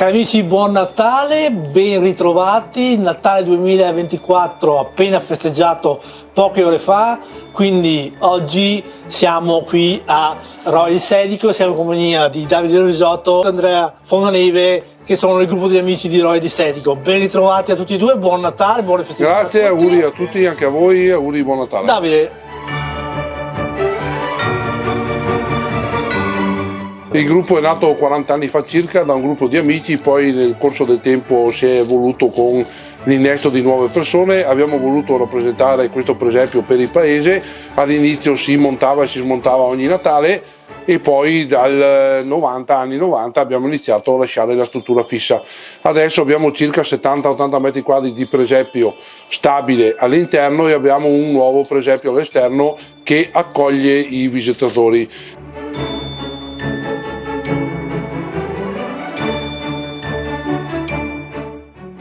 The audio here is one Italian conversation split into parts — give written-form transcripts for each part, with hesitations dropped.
Cari amici, buon Natale, ben ritrovati. Natale 2024 appena festeggiato poche ore fa, quindi oggi siamo qui a Roia di Sedico, siamo in compagnia di Davide Risotto e Andrea Fondaneve, che sono il gruppo di amici di Roia di Sedico. Ben ritrovati a tutti e due, buon Natale, buone festività. Grazie, auguri a tutti, anche a voi, auguri di buon Natale. Davide. Il gruppo è nato 40 anni fa circa da un gruppo di amici, poi nel corso del tempo si è evoluto con l'innesto di nuove persone. Abbiamo voluto rappresentare questo presepio per il paese. All'inizio si montava e si smontava ogni Natale e poi dal anni 90 abbiamo iniziato a lasciare la struttura fissa. Adesso abbiamo circa 70-80 metri quadri di presepio stabile all'interno e abbiamo un nuovo presepio all'esterno che accoglie i visitatori.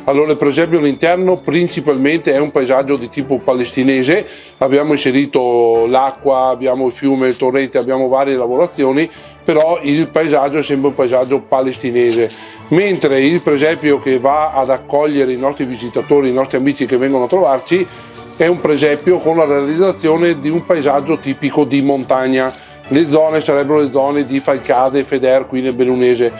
Allora, il presepio all'interno principalmente è un paesaggio di tipo palestinese, abbiamo inserito l'acqua, abbiamo il fiume, il torrente, abbiamo varie lavorazioni, però il paesaggio è sempre un paesaggio palestinese, mentre il presepio che va ad accogliere i nostri visitatori, i nostri amici che vengono a trovarci, è un presepio con la realizzazione di un paesaggio tipico di montagna. Le zone sarebbero le zone di Falcade e Feder qui nel Bellunese.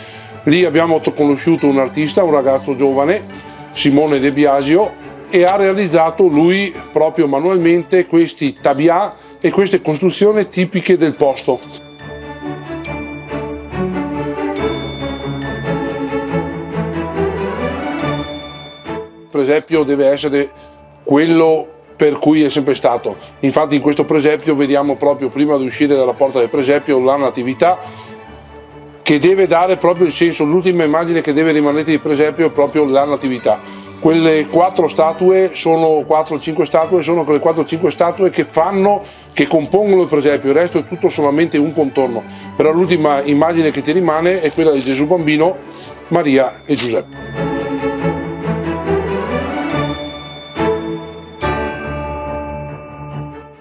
Lì abbiamo conosciuto un artista, un ragazzo giovane, Simone De Biasio, e ha realizzato lui proprio manualmente questi tabià e queste costruzioni tipiche del posto. Il presepio deve essere quello per cui è sempre stato. Infatti in questo presepio vediamo proprio prima di uscire dalla porta del presepio la natività, che deve dare proprio il senso. L'ultima immagine che deve rimanere di presepio è proprio la natività. Quelle 4 statue sono 4-5 statue, sono quelle 4-5 statue che compongono il presepio, il resto è tutto solamente un contorno. Però l'ultima immagine che ti rimane è quella di Gesù bambino, Maria e Giuseppe.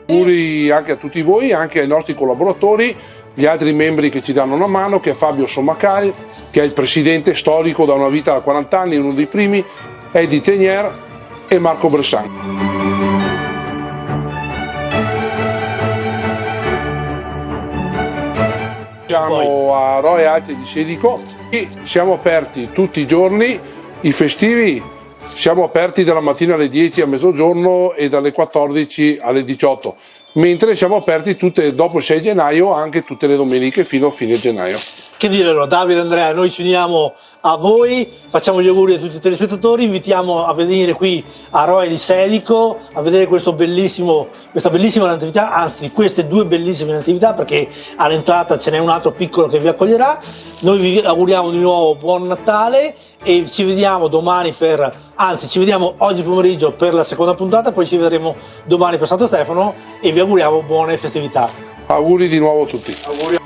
Auguri anche a tutti voi, anche ai nostri collaboratori, gli altri membri che ci danno una mano, che è Fabio Sommacari, che è il presidente storico da una vita da 40 anni, uno dei primi, Eddie Tenier e Marco Bressan. Siamo a Roia Alta di Sedico e siamo aperti tutti i giorni, i festivi siamo aperti dalla mattina alle 10 a mezzogiorno e dalle 14 alle 18. Mentre siamo aperti dopo il 6 gennaio anche tutte le domeniche fino a fine gennaio. Che dire allora, Davide e Andrea, noi ci uniamo a voi, facciamo gli auguri a tutti i telespettatori, invitiamo a venire qui a Roia di Sedico a vedere questa bellissima natività, anzi queste due bellissime natività, perché all'entrata ce n'è un altro piccolo che vi accoglierà. Noi vi auguriamo di nuovo buon Natale e ci vediamo domani ci vediamo oggi pomeriggio per la seconda puntata, poi ci vedremo domani per Santo Stefano e vi auguriamo buone festività. Auguri di nuovo a tutti. Auguri.